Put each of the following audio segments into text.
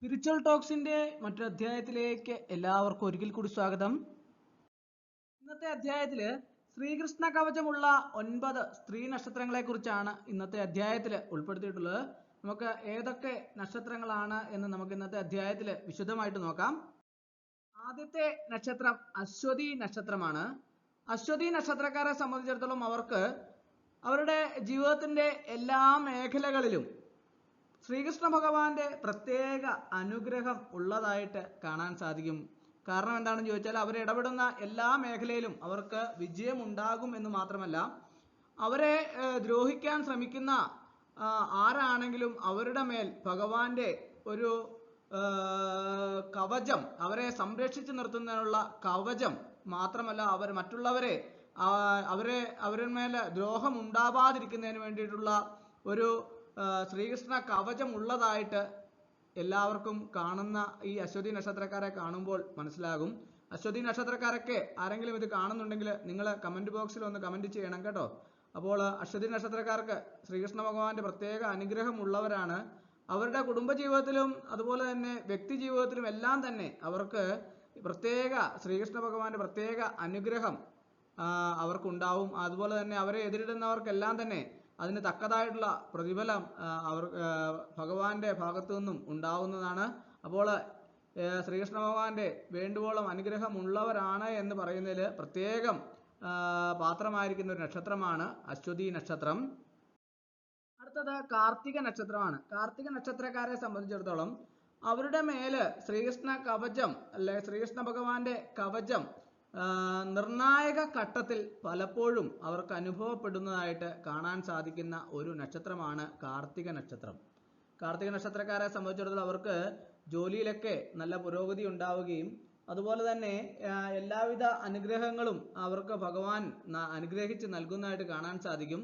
Spiritual ടോക്സിന്റെ മറ്റൊരു അധ്യായത്തിലേക്ക് എല്ലാവർക്കും ഒരിക്കൽ കൂടി സ്വാഗതം. ഇന്നത്തെ അധ്യായത്തില് ശ്രീകൃഷ്ണ കവചമുള്ള 9 സ്ത്രീ നക്ഷത്രങ്ങളെ കുറിച്ചാണ് ഇന്നത്തെ അധ്യായത്തിൽ ഉൾപ്പെടുത്തിയിട്ടുള്ളത്. നമുക്ക് ഏതൊക്കെ നക്ഷത്രങ്ങളാണ് എന്ന് നമുക്ക് ഇന്നത്തെ അധ്യായത്തിൽ വിശദമായിട്ട് നോക്കാം. ആദ്യത്തെ നക്ഷത്രം അശ്വതി നക്ഷത്രമാണ്. അശ്വതി നക്ഷത്രക്കാരെ സംബന്ധിച്ചിടത്തോളം അവർക്ക് അവരുടെ ജീവിതത്തിന്റെ എല്ലാ മേഖലകളിലും ശ്രീകൃഷ്ണ ഭഗവാന്റെ പ്രത്യേക അനുഗ്രഹം ഉള്ളതായിട്ട് കാണാൻ സാധിക്കും. കാരണം എന്താണെന്ന് ചോദിച്ചാൽ അവർ ഇടപെടുന്ന എല്ലാ മേഖലയിലും അവർക്ക് വിജയം ഉണ്ടാകും എന്ന് മാത്രമല്ല, അവരെ ദ്രോഹിക്കാൻ ശ്രമിക്കുന്ന ആരാണെങ്കിലും അവരുടെ മേൽ ഭഗവാന്റെ ഒരു കവചം, അവരെ സംരക്ഷിച്ചു നിർത്തുന്നതിനുള്ള കവചം മാത്രമല്ല, അവർ മറ്റുള്ളവരെ അവരുടെ മേൽ ദ്രോഹം ഉണ്ടാവാതിരിക്കുന്നതിന് വേണ്ടിയിട്ടുള്ള ഒരു ശ്രീകൃഷ്ണ കവചം ഉള്ളതായിട്ട് എല്ലാവർക്കും കാണുന്ന ഈ അശ്വതി നക്ഷത്രക്കാരെ കാണുമ്പോൾ മനസ്സിലാകും. അശ്വതി നക്ഷത്രക്കാരൊക്കെ ആരെങ്കിലും ഇത് കാണുന്നുണ്ടെങ്കിൽ നിങ്ങൾ കമന്റ് ബോക്സിൽ ഒന്ന് കമന്റ് ചെയ്യണം കേട്ടോ. അപ്പോൾ അശ്വതി നക്ഷത്രക്കാർക്ക് ശ്രീകൃഷ്ണ ഭഗവാന്റെ പ്രത്യേക അനുഗ്രഹം ഉള്ളവരാണ്. അവരുടെ കുടുംബജീവിതത്തിലും അതുപോലെ തന്നെ വ്യക്തി ജീവിതത്തിലും എല്ലാം തന്നെ അവർക്ക് പ്രത്യേക ശ്രീകൃഷ്ണ ഭഗവാന്റെ പ്രത്യേക അനുഗ്രഹം അവർക്കുണ്ടാവും. അതുപോലെ തന്നെ അവരെ എതിരിടുന്നവർക്കെല്ലാം തന്നെ അതിന് തക്കതായിട്ടുള്ള പ്രതിഫലം ഭഗവാന്റെ ഭാഗത്തു നിന്നും ഉണ്ടാവുന്നതാണ്. അപ്പോൾ ശ്രീകൃഷ്ണ ഭഗവാന്റെ വേണ്ടുവോളം അനുഗ്രഹമുള്ളവരാണ് എന്ന് പറയുന്നതിൽ പ്രത്യേകം പാത്രമായിരിക്കുന്ന ഒരു നക്ഷത്രമാണ് അശ്വതി നക്ഷത്രം. അടുത്തത് കാർത്തിക നക്ഷത്രമാണ്. കാർത്തിക നക്ഷത്രക്കാരെ സംബന്ധിച്ചിടത്തോളം അവരുടെ മേല് ശ്രീകൃഷ്ണ കവചം അല്ലെ ശ്രീകൃഷ്ണ ഭഗവാന്റെ കവചം നിർണായക ഘട്ടത്തിൽ പലപ്പോഴും അവർക്ക് അനുഭവപ്പെടുന്നതായിട്ട് കാണാൻ സാധിക്കുന്ന ഒരു നക്ഷത്രമാണ് കാർത്തിക നക്ഷത്രം. കാർത്തിക നക്ഷത്രക്കാരെ സംബന്ധിച്ചിടത്തോളം അവർക്ക് ജോലിയിലൊക്കെ നല്ല പുരോഗതി ഉണ്ടാവുകയും അതുപോലെ തന്നെ എല്ലാവിധ അനുഗ്രഹങ്ങളും അവർക്ക് ഭഗവാൻ അനുഗ്രഹിച്ച് നൽകുന്നതായിട്ട് കാണാൻ സാധിക്കും.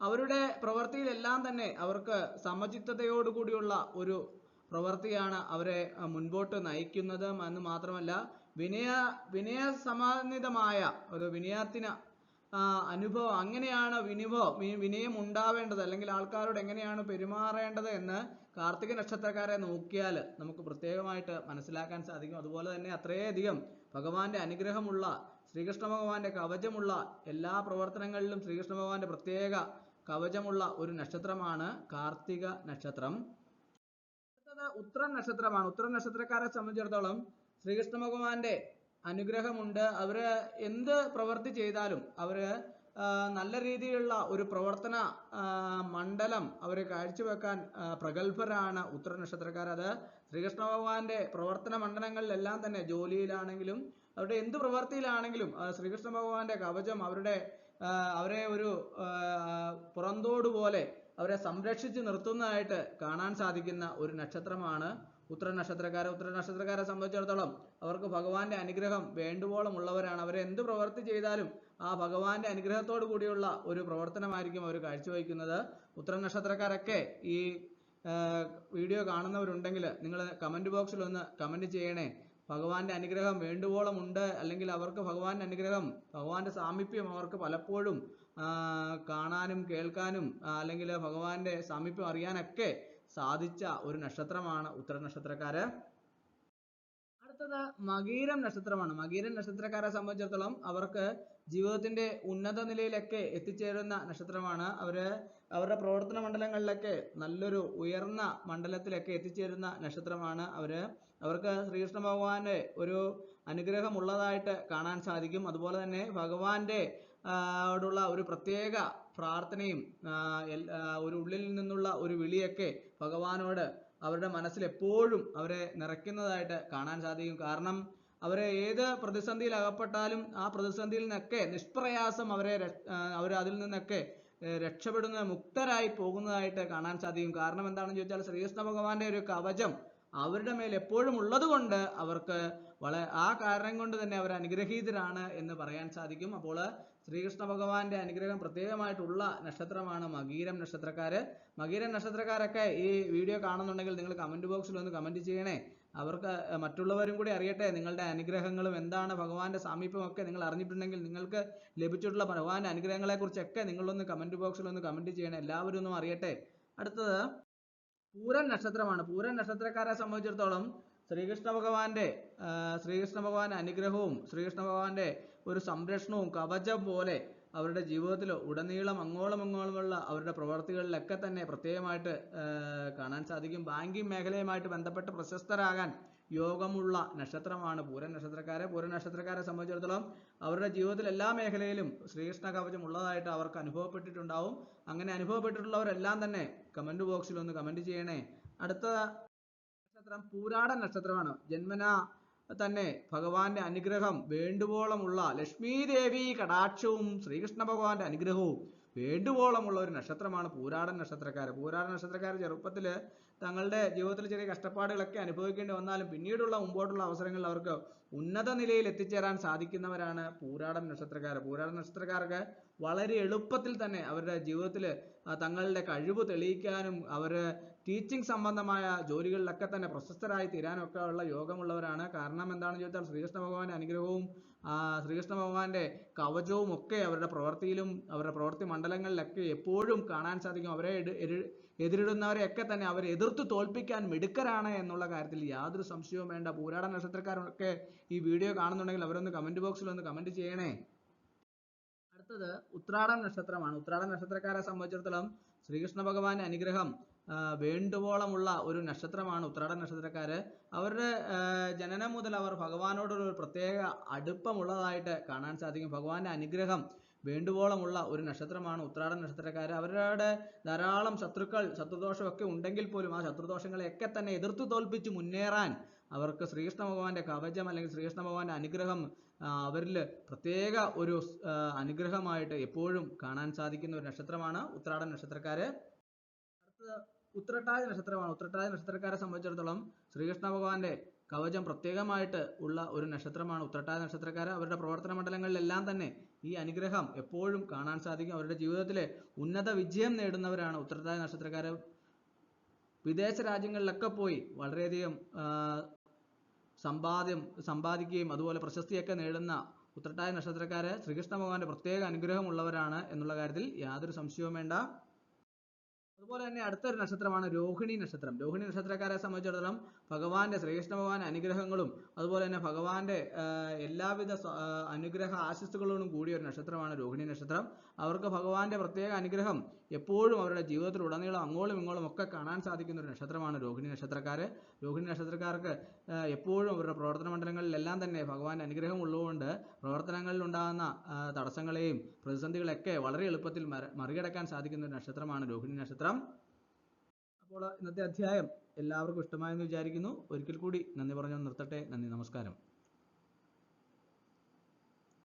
അവരുടെ പ്രവൃത്തിയിലെല്ലാം തന്നെ അവർക്ക് സമചിത്തതയോടുകൂടിയുള്ള ഒരു പ്രവൃത്തിയാണ് അവരെ മുൻപോട്ട് നയിക്കുന്നത് എന്ന് മാത്രമല്ല, വിനയസമന്വിതമായ ഒരു വിനയത്തിന് അനുഭവം, അങ്ങനെയാണ് വിനയം ഉണ്ടാവേണ്ടത്, അല്ലെങ്കിൽ ആൾക്കാരോട് എങ്ങനെയാണ് പെരുമാറേണ്ടത് എന്ന് കാർത്തിക നക്ഷത്രക്കാരെ നോക്കിയാൽ നമുക്ക് പ്രത്യേകമായിട്ട് മനസ്സിലാക്കാൻ സാധിക്കും. അതുപോലെ തന്നെ അത്രയധികം ഭഗവാന്റെ അനുഗ്രഹമുള്ള ശ്രീകൃഷ്ണ ഭഗവാന്റെ കവചമുള്ള എല്ലാ പ്രവർത്തനങ്ങളിലും ശ്രീകൃഷ്ണ ഭഗവാന്റെ പ്രത്യേക കവചമുള്ള ഒരു നക്ഷത്രമാണ് കാർത്തിക നക്ഷത്രം. അടുത്തത് ഉത്രൻ നക്ഷത്രമാണ്. ഉത്രൻ നക്ഷത്രക്കാരെ സംബന്ധിച്ചിടത്തോളം ശ്രീകൃഷ്ണ ഭഗവാന്റെ അനുഗ്രഹമുണ്ട്. അവര് എന്ത് പ്രവൃത്തി ചെയ്താലും അവര് നല്ല രീതിയിലുള്ള ഒരു പ്രവർത്തന മണ്ഡലം അവരെ കാഴ്ചവെക്കാൻ പ്രഗത്ഭരാണ് ഉത്രൻ നക്ഷത്രക്കാർ. അത് ശ്രീകൃഷ്ണ ഭഗവാന്റെ പ്രവർത്തന മണ്ഡലങ്ങളിലെല്ലാം തന്നെ ജോലിയിലാണെങ്കിലും അവരുടെ എന്ത് പ്രവൃത്തിയിലാണെങ്കിലും ശ്രീകൃഷ്ണ ഭഗവാന്റെ കവചം അവരെ ഒരു പുറന്തോടുപോലെ അവരെ സംരക്ഷിച്ച് നിർത്തുന്നതായിട്ട് കാണാൻ സാധിക്കുന്ന ഒരു നക്ഷത്രമാണ് ഉത്രൻ നക്ഷത്രക്കാരെ. ഉത്രൻ നക്ഷത്രക്കാരെ സംബന്ധിച്ചിടത്തോളം അവർക്ക് ഭഗവാന്റെ അനുഗ്രഹം വേണ്ടുവോളം ഉള്ളവരാണ്. അവർ എന്ത് പ്രവൃത്തി ചെയ്താലും ആ ഭഗവാന്റെ അനുഗ്രഹത്തോടു കൂടിയുള്ള ഒരു പ്രവർത്തനമായിരിക്കും അവർ കാഴ്ചവെക്കുന്നത്. ഉത്രൻ നക്ഷത്രക്കാരൊക്കെ ഈ വീഡിയോ കാണുന്നവരുണ്ടെങ്കിൽ നിങ്ങൾ കമന്റ് ബോക്സിൽ ഒന്ന് കമന്റ് ചെയ്യണേ. ഭഗവാന്റെ അനുഗ്രഹം വേണ്ടുവോളം ഉണ്ട്, അല്ലെങ്കിൽ അവർക്ക് ഭഗവാന്റെ അനുഗ്രഹം, ഭഗവാന്റെ സാമീപ്യം അവർക്ക് പലപ്പോഴും കാണാനും കേൾക്കാനും അല്ലെങ്കിൽ ഭഗവാന്റെ സാമീപ്യം അറിയാനൊക്കെ സാധിച്ച ഒരു നക്ഷത്രമാണ് ഉത്രൻ നക്ഷത്രക്കാര്. അടുത്തത് മകീരം നക്ഷത്രമാണ്. മകീരം നക്ഷത്രക്കാരെ സംബന്ധിച്ചിടത്തോളം അവർക്ക് ജീവിതത്തിന്റെ ഉന്നത നിലയിലൊക്കെ എത്തിച്ചേരുന്ന നക്ഷത്രമാണ്. അവരുടെ പ്രവർത്തന മണ്ഡലങ്ങളിലൊക്കെ നല്ലൊരു ഉയർന്ന മണ്ഡലത്തിലൊക്കെ എത്തിച്ചേരുന്ന നക്ഷത്രമാണ്. അവർക്ക് ശ്രീകൃഷ്ണ ഭഗവാന്റെ ഒരു അനുഗ്രഹം ഉള്ളതായിട്ട് കാണാൻ സാധിക്കും. അതുപോലെ തന്നെ ഭഗവാന്റെ ോടുള്ള ഒരു പ്രത്യേക പ്രാർത്ഥനയും ഒരു ഉള്ളിൽ നിന്നുള്ള ഒരു വിളിയൊക്കെ ഭഗവാനോട് അവരുടെ മനസ്സിൽ എപ്പോഴും അവരെ നിറയ്ക്കുന്നതായിട്ട് കാണാൻ സാധിക്കും. കാരണം അവരെ ഏത് പ്രതിസന്ധിയിൽ അകപ്പെട്ടാലും ആ പ്രതിസന്ധിയിൽ നിന്നൊക്കെ നിഷ്പ്രയാസം അവർ അതിൽ നിന്നൊക്കെ രക്ഷപ്പെടുന്ന മുക്തരായി പോകുന്നതായിട്ട് കാണാൻ സാധിക്കും. കാരണം എന്താണെന്ന് ചോദിച്ചാൽ ശ്രീകൃഷ്ണ ഭഗവാന്റെ ഒരു കവചം അവരുടെ മേൽ എപ്പോഴും ഉള്ളത് കൊണ്ട് അവർക്ക് ആ കാരണം കൊണ്ട് തന്നെ അവർ അനുഗ്രഹീതരാണ് എന്ന് പറയാൻ സാധിക്കും. അപ്പോൾ ശ്രീകൃഷ്ണ ഭഗവാന്റെ അനുഗ്രഹം പ്രത്യേകമായിട്ടുള്ള നക്ഷത്രമാണ് മകീരം നക്ഷത്രക്കാര്. മകീരം നക്ഷത്രക്കാരൊക്കെ ഈ വീഡിയോ കാണുന്നുണ്ടെങ്കിൽ നിങ്ങൾ കമന്റ് ബോക്സിൽ ഒന്ന് കമന്റ് ചെയ്യണേ. അവർക്ക് മറ്റുള്ളവരും കൂടി അറിയട്ടെ നിങ്ങളുടെ അനുഗ്രഹങ്ങളും എന്താണ് ഭഗവാന്റെ സാമീപ്യം ഒക്കെ നിങ്ങൾ അറിഞ്ഞിട്ടുണ്ടെങ്കിൽ നിങ്ങൾക്ക് ലഭിച്ചിട്ടുള്ള ഭഗവാന്റെ അനുഗ്രഹങ്ങളെ കുറിച്ചൊക്കെ നിങ്ങളൊന്ന് കമന്റ് ബോക്സിൽ ഒന്ന് കമന്റ് ചെയ്യണേ. എല്ലാവരും ഒന്നും അറിയട്ടെ. അടുത്തത് പൂരൻ നക്ഷത്രമാണ്. പൂരൻ നക്ഷത്രക്കാരെ സംബന്ധിച്ചിടത്തോളം ശ്രീകൃഷ്ണ ഭഗവാന്റെ അനുഗ്രഹവും ശ്രീകൃഷ്ണ ഭഗവാന്റെ ഒരു സംരക്ഷണവും കവചം പോലെ അവരുടെ ജീവിതത്തിൽ ഉടനീളം അങ്ങോളം ഇങ്ങോളമുള്ള അവരുടെ പ്രവർത്തികളിലൊക്കെ തന്നെ പ്രത്യേകമായിട്ട് കാണാൻ സാധിക്കും. ബാങ്കിങ് മേഖലയുമായിട്ട് ബന്ധപ്പെട്ട് പ്രശസ്തരാകാൻ യോഗമുള്ള നക്ഷത്രമാണ് പൂരൻ നക്ഷത്രക്കാരെ. പൂരൻ നക്ഷത്രക്കാരെ സംബന്ധിച്ചിടത്തോളം അവരുടെ ജീവിതത്തിൽ എല്ലാ മേഖലയിലും ശ്രീകൃഷ്ണ കവചം ഉള്ളതായിട്ട് അവർക്ക് അനുഭവപ്പെട്ടിട്ടുണ്ടാവും. അങ്ങനെ അനുഭവപ്പെട്ടിട്ടുള്ളവരെല്ലാം തന്നെ കമന്റ് ബോക്സിൽ ഒന്ന് കമന്റ് ചെയ്യണേ. അടുത്ത നക്ഷത്രം പൂരാടൻ നക്ഷത്രമാണ്. ജന്മനാ തന്നെ ഭഗവാന്റെ അനുഗ്രഹം വേണ്ടുവോളമുള്ള ലക്ഷ്മി ദേവി കടാക്ഷവും ശ്രീകൃഷ്ണ ഭഗവാന്റെ അനുഗ്രഹവും വേണ്ടുവോളമുള്ള ഒരു നക്ഷത്രമാണ് പൂരാടൻ നക്ഷത്രക്കാര്. പൂരാടൻ നക്ഷത്രക്കാർ ചെറുപ്പത്തില് തങ്ങളുടെ ജീവിതത്തിൽ ചെറിയ കഷ്ടപ്പാടുകളൊക്കെ അനുഭവിക്കേണ്ടി വന്നാലും പിന്നീടുള്ള മുമ്പോട്ടുള്ള അവസരങ്ങളിൽ അവർക്ക് ഉന്നത നിലയിൽ എത്തിച്ചേരാൻ സാധിക്കുന്നവരാണ് പൂരാടൻ നക്ഷത്രക്കാര്. പൂരാടൻ നക്ഷത്രക്കാർക്ക് വളരെ എളുപ്പത്തിൽ തന്നെ അവരുടെ ജീവിതത്തിൽ തങ്ങളുടെ കഴിവ് തെളിയിക്കാനും അവര് ടീച്ചിങ് സംബന്ധമായ ജോലികളിലൊക്കെ തന്നെ പ്രശസ്തരായി തീരാനും ഒക്കെ ഉള്ള യോഗമുള്ളവരാണ്. കാരണം എന്താണെന്ന് ചോദിച്ചാൽ ശ്രീകൃഷ്ണ ഭഗവാന്റെ അനുഗ്രഹവും ശ്രീകൃഷ്ണ ഭഗവാന്റെ കവചവും ഒക്കെ അവരുടെ പ്രവൃത്തിയിലും അവരുടെ പ്രവൃത്തി മണ്ഡലങ്ങളിലൊക്കെ എപ്പോഴും കാണാൻ സാധിക്കും. അവരെ എതിരിടുന്നവരെയൊക്കെ തന്നെ അവരെ എതിർത്ത് തോൽപ്പിക്കാൻ മിടുക്കരാണ് എന്നുള്ള കാര്യത്തിൽ യാതൊരു സംശയവും വേണ്ട. പൂരാടൻ നക്ഷത്രക്കാരൊക്കെ ഈ വീഡിയോ കാണുന്നുണ്ടെങ്കിൽ അവരൊന്ന് കമന്റ് ബോക്സിൽ ഒന്ന് കമന്റ് ചെയ്യണേ. അടുത്തത് ഉത്രാടൻ നക്ഷത്രമാണ്. ഉത്രാടൻ നക്ഷത്രക്കാരെ സംബന്ധിച്ചിടത്തോളം ശ്രീകൃഷ്ണ ഭഗവാന്റെ അനുഗ്രഹം വേണ്ടുവോളമുള്ള ഒരു നക്ഷത്രമാണ് ഉത്രാടൻ നക്ഷത്രക്കാര്. അവരുടെ ജനനം മുതൽ അവർ ഭഗവാനോടൊരു പ്രത്യേക അടുപ്പമുള്ളതായിട്ട് കാണാൻ സാധിക്കും. ഭഗവാന്റെ അനുഗ്രഹം വേണ്ടുവോളമുള്ള ഒരു നക്ഷത്രമാണ് ഉത്രാടൻ നക്ഷത്രക്കാര്. അവരുടെ ധാരാളം ശത്രുദോഷമൊക്കെ ഉണ്ടെങ്കിൽ പോലും ആ ശത്രുദോഷങ്ങളെയൊക്കെ തന്നെ എതിർത്ത് തോൽപ്പിച്ച് മുന്നേറാൻ അവർക്ക് ശ്രീകൃഷ്ണ ഭഗവാന്റെ കവചം അല്ലെങ്കിൽ ശ്രീകൃഷ്ണ ഭഗവാന്റെ അനുഗ്രഹം അവരിൽ പ്രത്യേക ഒരു അനുഗ്രഹമായിട്ട് എപ്പോഴും കാണാൻ സാധിക്കുന്ന ഒരു നക്ഷത്രമാണ് ഉത്രാടൻ നക്ഷത്രക്കാര്. അടുത്തത് ഉത്രട്ടാതി നക്ഷത്രമാണ്. ഉത്രട്ടാതി നക്ഷത്രക്കാരെ സംബന്ധിച്ചിടത്തോളം ശ്രീകൃഷ്ണ ഭഗവാന്റെ കവചം പ്രത്യേകമായിട്ട് ഉള്ള ഒരു നക്ഷത്രമാണ് ഉത്രട്ടാതി നക്ഷത്രക്കാര്. അവരുടെ പ്രവർത്തന മണ്ഡലങ്ങളിലെല്ലാം തന്നെ ഈ അനുഗ്രഹം എപ്പോഴും കാണാൻ സാധിക്കും. അവരുടെ ജീവിതത്തിലെ ഉന്നത വിജയം നേടുന്നവരാണ് ഉത്രട്ടാതി നക്ഷത്രക്കാര്. വിദേശ രാജ്യങ്ങളിലൊക്കെ പോയി വളരെയധികം സമ്പാദിക്കുകയും അതുപോലെ പ്രശസ്തിയൊക്കെ നേടുന്ന ഉത്രട്ടാതി നക്ഷത്രക്കാര് ശ്രീകൃഷ്ണ ഭഗവാന്റെ പ്രത്യേക അനുഗ്രഹം ഉള്ളവരാണ് എന്നുള്ള കാര്യത്തിൽ യാതൊരു സംശയവും വേണ്ട. അതുപോലെ തന്നെ അടുത്തൊരു നക്ഷത്രമാണ് രോഹിണി നക്ഷത്രം. രോഹിണി നക്ഷത്രക്കാരെ സംബന്ധിച്ചിടത്തോളം ഭഗവാന്റെ ശ്രീകൃഷ്ണ ഭഗവാന്റെ അനുഗ്രഹങ്ങളും അതുപോലെ തന്നെ ഭഗവാന്റെ എല്ലാവിധ അനുഗ്രഹ ആശിസ്സുകളോടും കൂടിയ ഒരു നക്ഷത്രമാണ് രോഹിണി നക്ഷത്രം. അവർക്ക് ഭഗവാന്റെ പ്രത്യേക അനുഗ്രഹം എപ്പോഴും അവരുടെ ജീവിതത്തിൽ ഉടനീളം അങ്ങോളം ഇങ്ങോളം ഒക്കെ കാണാൻ സാധിക്കുന്ന ഒരു നക്ഷത്രമാണ് രോഹിണി നക്ഷത്രക്കാര്. രോഹിണി നക്ഷത്രക്കാർക്ക് എപ്പോഴും അവരുടെ പ്രവർത്തന മണ്ഡലങ്ങളിലെല്ലാം തന്നെ ഭഗവാന്റെ അനുഗ്രഹം ഉള്ളതുകൊണ്ട് പ്രവർത്തനങ്ങളിൽ ഉണ്ടാകുന്ന തടസ്സങ്ങളെയും പ്രതിസന്ധികളെയൊക്കെ വളരെ എളുപ്പത്തിൽ മറികടക്കാൻ സാധിക്കുന്ന ഒരു നക്ഷത്രമാണ് രോഹിണി നക്ഷത്രം. അപ്പോൾ ഇന്നത്തെ അധ്യായം എല്ലാവർക്കും ഇഷ്ടമായെന്ന് വിചാരിക്കുന്നു. ഒരിക്കൽ കൂടി നന്ദി പറഞ്ഞു നിർത്തട്ടെ. നന്ദി, നമസ്കാരം.